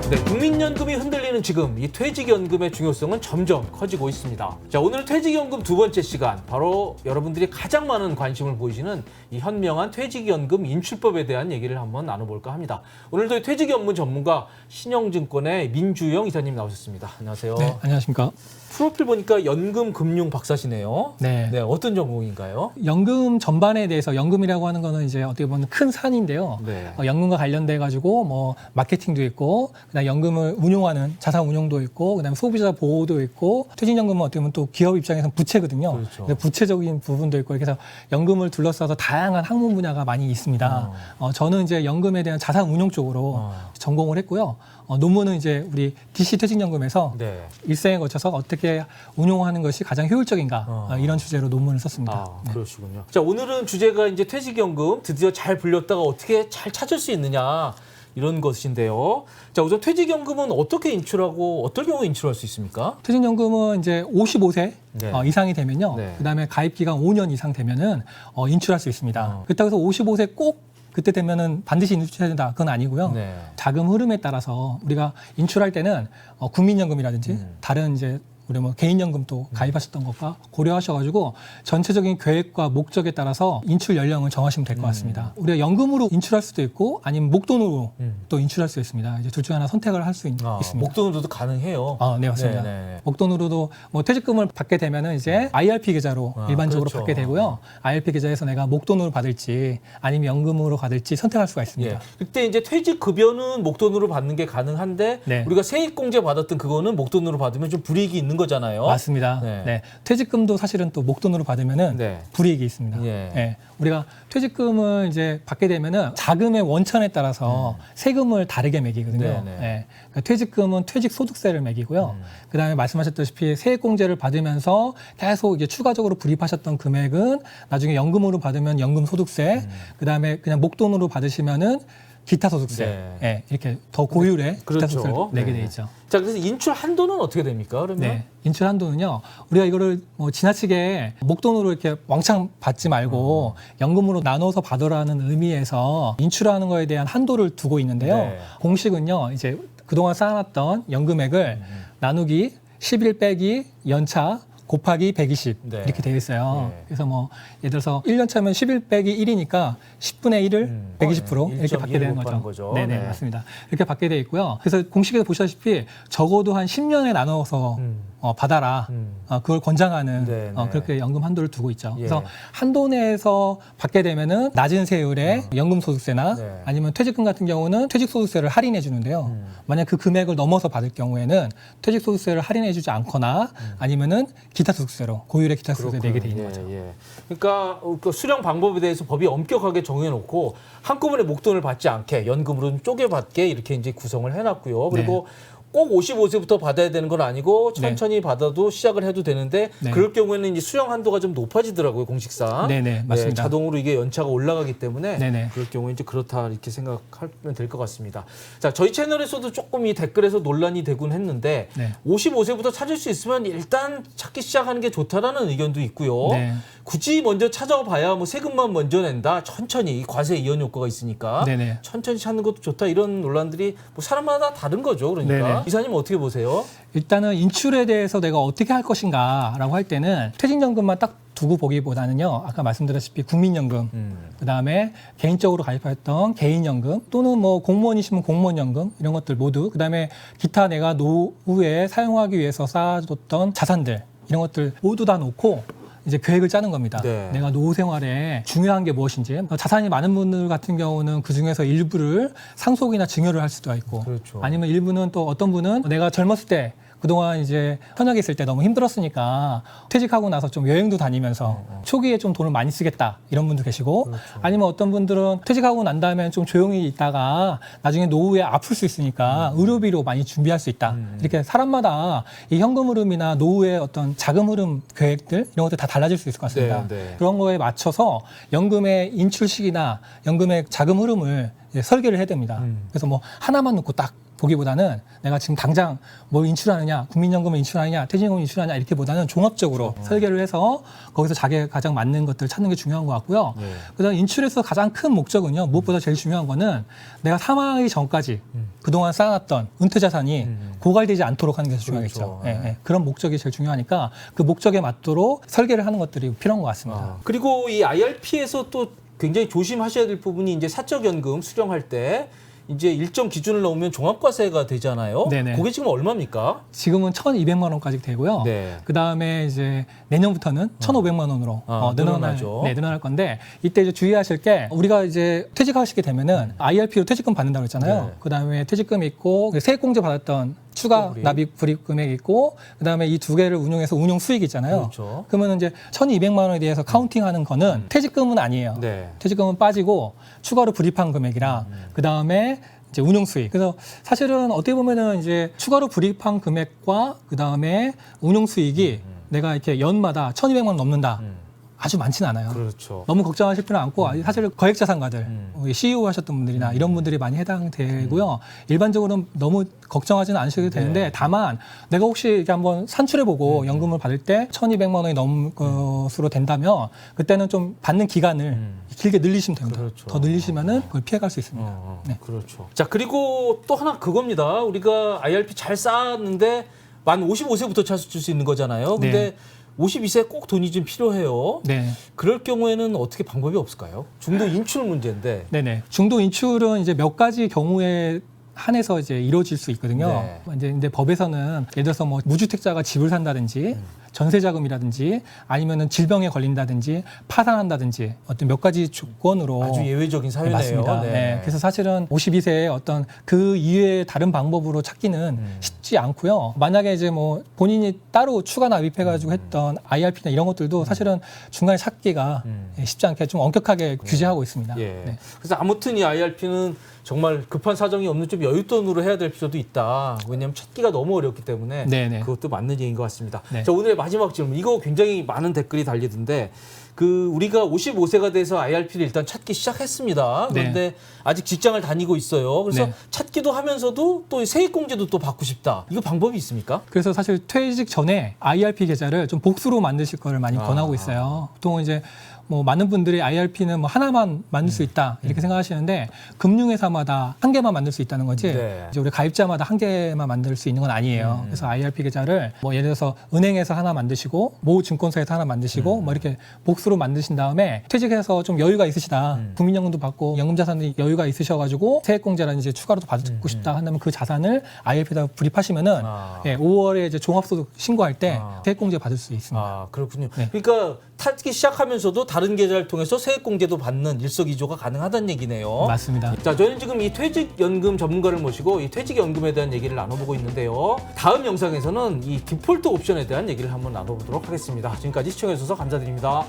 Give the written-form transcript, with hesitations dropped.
네, 국민연금이 흔들리는 지금 이 퇴직연금의 중요성은 점점 커지고 있습니다. 자, 오늘 퇴직연금 두 번째 시간, 바로 여러분들이 가장 많은 관심을 보이시는 이 현명한 퇴직연금 인출법에 대한 얘기를 한번 나눠볼까 합니다. 오늘도 퇴직연금 전문가 신영증권의 민주영 이사님 나오셨습니다. 안녕하세요. 네, 안녕하십니까. 프로필 보니까 연금금융 박사시네요. 네. 네, 어떤 전공인가요? 연금 전반에 대해서 연금이라고 하는 거는 이제 어떻게 보면 큰 산인데요. 네. 연금과 관련돼 가지고 뭐 마케팅도 있고, 그다음에 연금을 운용하는 자산 운용도 있고, 그다음에 소비자 보호도 있고, 퇴직연금은 어떻게 보면 또 기업 입장에서는 부채거든요. 그렇죠. 그래서 부채적인 부분도 있고, 그래서 연금을 둘러싸서 다양한 학문 분야가 많이 있습니다. 저는 이제 연금에 대한 자산 운용 쪽으로 전공을 했고요. 논문은 이제 우리 DC 퇴직연금에서 네. 일생에 거쳐서 어떻게 운용하는 것이 가장 효율적인가 이런 주제로 논문을 썼습니다. 아, 그러시군요. 자, 오늘은 주제가 이제 퇴직연금 드디어 잘 불렸다가 어떻게 잘 찾을 수 있느냐 이런 것인데요. 자, 우선 퇴직연금은 어떻게 인출하고 어떨 경우에 인출할 수 있습니까? 퇴직연금은 이제 55세 네. 이상이 되면요. 네. 그다음에 가입 기간 5년 이상 되면은 인출할 수 있습니다. 그렇다고 해서 55세 꼭 그때 되면은 반드시 인출해야 된다. 그건 아니고요. 네. 자금 흐름에 따라서 우리가 인출할 때는 국민연금이라든지 다른 이제 우리 뭐 개인연금도 가입하셨던 것과 고려하셔가지고 전체적인 계획과 목적에 따라서 인출 연령을 정하시면 될 것 같습니다. 우리가 연금으로 인출할 수도 있고 아니면 목돈으로 또 인출할 수 있습니다. 이제 둘 중 하나 선택을 할 수 있습니다. 목돈으로도 가능해요. 네, 맞습니다. 네네. 목돈으로도 뭐 퇴직금을 받게 되면은 이제 IRP 계좌로 일반적으로 그렇죠. 받게 되고요. IRP 계좌에서 내가 목돈으로 받을지 아니면 연금으로 받을지 선택할 수가 있습니다. 예. 그때 이제 퇴직급여는 목돈으로 받는 게 가능한데 네. 우리가 세입공제 받았던 그거는 목돈으로 받으면 좀 불이익이 있는 거잖아요. 맞습니다. 네. 네. 퇴직금도 사실은 또 목돈으로 받으면은 네. 불이익이 있습니다. 예. 네. 우리가 퇴직금을 이제 받게 되면은 자금의 원천에 따라서 세금을 다르게 매기거든요. 네네. 네. 그러니까 퇴직금은 퇴직소득세를 매기고요. 그다음에 말씀하셨다시피 세액공제를 받으면서 계속 이제 추가적으로 불입하셨던 금액은 나중에 연금으로 받으면 연금소득세, 그다음에 그냥 목돈으로 받으시면은 기타 소득세, 네. 네. 이렇게 더 고율의 그렇죠. 기타 소득세를 내게 네. 돼 있죠. 자, 그래서 인출 한도는 어떻게 됩니까? 그러면 네. 인출 한도는요. 우리가 이거를 뭐 지나치게 목돈으로 이렇게 왕창 받지 말고 연금으로 나눠서 받으라는 의미에서 인출하는 거에 대한 한도를 두고 있는데요. 네. 공식은요. 이제 그동안 쌓아놨던 연금액을 나누기 11 빼기 연차 곱하기 120 네. 이렇게 되어 있어요. 네. 그래서 뭐 예를 들어서 1년 차면 11 빼기 1이니까 10분의 1을 120% 이렇게 받게 되는 거죠. 네네, 네. 맞습니다. 이렇게 받게 돼 있고요. 그래서 공식에서 보시다시피 적어도 한 10년에 나눠서 받아라. 그걸 권장하는 네, 네. 그렇게 연금 한도를 두고 있죠. 예. 그래서 한도 내에서 받게 되면은 낮은 세율의 연금소득세나 네. 아니면 퇴직금 같은 경우는 퇴직소득세를 할인해 주는데요. 만약 그 금액을 넘어서 받을 경우에는 퇴직소득세를 할인해 주지 않거나 아니면은 기타 소득세로 고율의 기타 소득세 내게 돼 있는 거죠. 예. 그러니까 그 수령 방법에 대해서 법이 엄격하게 정해놓고 한꺼번에 목돈을 받지 않게 연금으로 좀 쪼개받게 이렇게 이제 구성을 해놨고요. 그리고 꼭 55세부터 받아야 되는 건 아니고 천천히 받아도 시작을 해도 되는데 네. 그럴 경우에는 이제 수령 한도가 좀 높아지더라고요, 공식상. 네네, 맞습니다. 자동으로 이게 연차가 올라가기 때문에 네네. 그럴 경우에 이제 그렇다 이렇게 생각하면 될 것 같습니다. 자, 저희 채널에서도 조금 이 댓글에서 논란이 되곤 했는데 네. 55세부터 찾을 수 있으면 일단 찾기 시작하는 게 좋다라는 의견도 있고요. 네. 굳이 먼저 찾아봐야 뭐 세금만 먼저 낸다. 천천히 과세 이연 효과가 있으니까 네네. 천천히 찾는 것도 좋다. 이런 논란들이 뭐 사람마다 다른 거죠. 그러니까 네네. 이사님 어떻게 보세요? 일단은 인출에 대해서 내가 어떻게 할 것인가라고 할 때는 퇴직연금만 딱 두고 보기보다는요. 아까 말씀드렸다시피 국민연금, 그다음에 개인적으로 가입했던 개인연금 또는 뭐 공무원이시면 공무원연금 이런 것들 모두 그다음에 기타 내가 노후에 사용하기 위해서 쌓아뒀던 자산들 이런 것들 모두 다 놓고 이제 계획을 짜는 겁니다. 네. 내가 노후 생활에 중요한 게 무엇인지 자산이 많은 분들 같은 경우는 그 중에서 일부를 상속이나 증여를 할 수도 있고 그렇죠. 아니면 일부는 또 어떤 분은 내가 젊었을 때 그동안 이제 현역에 있을 때 너무 힘들었으니까 퇴직하고 나서 좀 여행도 다니면서 초기에 좀 돈을 많이 쓰겠다 이런 분도 계시고 아니면 어떤 분들은 퇴직하고 난 다음에 좀 조용히 있다가 나중에 노후에 아플 수 있으니까 의료비로 많이 준비할 수 있다. 이렇게 사람마다 이 현금 흐름이나 노후의 어떤 자금 흐름 계획들 이런 것들 다 달라질 수 있을 것 같습니다. 네. 그런 거에 맞춰서 연금의 인출 시기나 연금의 자금 흐름을 이제 설계를 해야 됩니다. 그래서 뭐 하나만 놓고 딱 보기보다는 내가 지금 당장 뭘 인출하느냐, 국민연금을 인출하느냐, 퇴직연금을 인출하느냐 이렇게 보다는 종합적으로 설계를 해서 거기서 자기가 가장 맞는 것들을 찾는 게 중요한 것 같고요. 그다음 인출에서 가장 큰 목적은요. 무엇보다 제일 중요한 거는 내가 사망하기 전까지 그동안 쌓아놨던 은퇴 자산이 고갈되지 않도록 하는 게 중요하겠죠. 그렇죠. 예, 예. 그런 목적이 제일 중요하니까 그 목적에 맞도록 설계를 하는 것들이 필요한 것 같습니다. 그리고 이 IRP에서 또 굉장히 조심하셔야 될 부분이 이제 사적연금 수령할 때 이제 일정 기준을 넘으면 종합과세가 되잖아요. 네네. 그게 지금 얼마입니까? 지금은 1,200만 원까지 되고요. 네. 그다음에 이제 내년부터는 1,500만 원으로 늘어나죠. 늘어날 건데 이때 이제 주의하실 게 우리가 이제 퇴직하시게 되면은 IRP로 퇴직금 받는다고 했잖아요. 네. 그다음에 퇴직금이 있고 세액공제 받았던 추가 납입 불입 금액이 있고 그다음에 이 두 개를 운용해서 운용 수익이 있잖아요. 그렇죠. 그러면 이제 1,200만 원에 대해서 카운팅하는 거는 퇴직금은 아니에요. 네. 퇴직금은 빠지고 추가로 불입한 금액이랑 그다음에 이제 운용 수익. 그래서 사실은 어떻게 보면은 이제 추가로 불입한 금액과 그다음에 운용 수익이 내가 이렇게 연마다 1,200만 원 넘는다. 아주 많지는 않아요. 그렇죠. 너무 걱정하실 필요는 않고 사실 거액자산가들, CEO 하셨던 분들이나 이런 분들이 많이 해당되고요. 일반적으로는 너무 걱정하지는 않으셔도 되는데 다만 내가 혹시 이렇게 한번 산출해보고 연금을 받을 때 1,200만 원이 넘는 것으로 된다면 그때는 좀 받는 기간을 길게 늘리시면 됩니다. 그렇죠. 더 늘리시면은 그걸 피해갈 수 있습니다. 네. 그렇죠. 자, 그리고 또 하나 그겁니다. 우리가 IRP 잘 쌓았는데 만 55세부터 찾을 수 있는 거잖아요. 근데 네. 52세 꼭 돈이 좀 필요해요. 네. 그럴 경우에는 어떻게 방법이 없을까요? 중도 인출 문제인데. 네네. 중도 인출은 이제 몇 가지 경우에 한해서 이제 이루어질 수 있거든요. 네. 이제 근데 법에서는 예를 들어서 뭐 무주택자가 집을 산다든지 전세 자금이라든지 아니면은 질병에 걸린다든지 파산한다든지 어떤 몇 가지 조건으로 아주 예외적인 사유네요. 맞습니다. 네. 그래서 사실은 52세에 어떤 그 이외의 다른 방법으로 찾기는 쉽지 않고요. 만약에 이제 뭐 본인이 따로 추가 납입해가지고 했던 IRP나 이런 것들도 사실은 중간에 찾기가 쉽지 않게 좀 엄격하게 규제하고 있습니다. 예. 네. 그래서 아무튼 이 IRP는 정말 급한 사정이 없는 좀 여윳돈으로 해야 될 필요도 있다. 왜냐하면 찾기가 너무 어렵기 때문에 네네. 그것도 맞는 얘기인 것 같습니다. 네. 자, 오늘의 마지막 질문. 이거 굉장히 많은 댓글이 달리던데 그 우리가 55세가 돼서 IRP를 일단 찾기 시작했습니다. 그런데 네. 아직 직장을 다니고 있어요. 그래서 네. 찾기도 하면서도 또 세액공제도 또 받고 싶다. 이거 방법이 있습니까? 그래서 사실 퇴직 전에 IRP 계좌를 좀 복수로 만드실 거를 많이 권하고 있어요. 보통 이제 뭐 많은 분들이 IRP는 뭐 하나만 만들 수 있다 이렇게 생각하시는데 금융회사마다 한 개만 만들 수 있다는 거지 네. 이제 우리 가입자마다 한 개만 만들 수 있는 건 아니에요. 그래서 IRP 계좌를 뭐 예를 들어서 은행에서 하나 만드시고 모 증권사에서 하나 만드시고 뭐 이렇게 복수로 만드신 다음에 퇴직해서 좀 여유가 있으시다 국민연금도 받고 연금자산이 여유가 있으셔가지고 세액공제라든지 추가로 또 받고 싶다 한다면 그 자산을 IRP에다 불입하시면은 5월에 이제 종합소득 신고할 때 세액공제 받을 수 있습니다. 아, 그렇군요. 네. 그러니까 찾기 시작하면서도 다른 계좌를 통해서 세액공제도 받는 일석이조가 가능하다는 얘기네요. 맞습니다. 자, 저희는 지금 이 퇴직연금 전문가를 모시고 이 퇴직연금에 대한 얘기를 나눠보고 있는데요. 다음 영상에서는 이 디폴트 옵션에 대한 얘기를 한번 나눠보도록 하겠습니다. 지금까지 시청해주셔서 감사드립니다.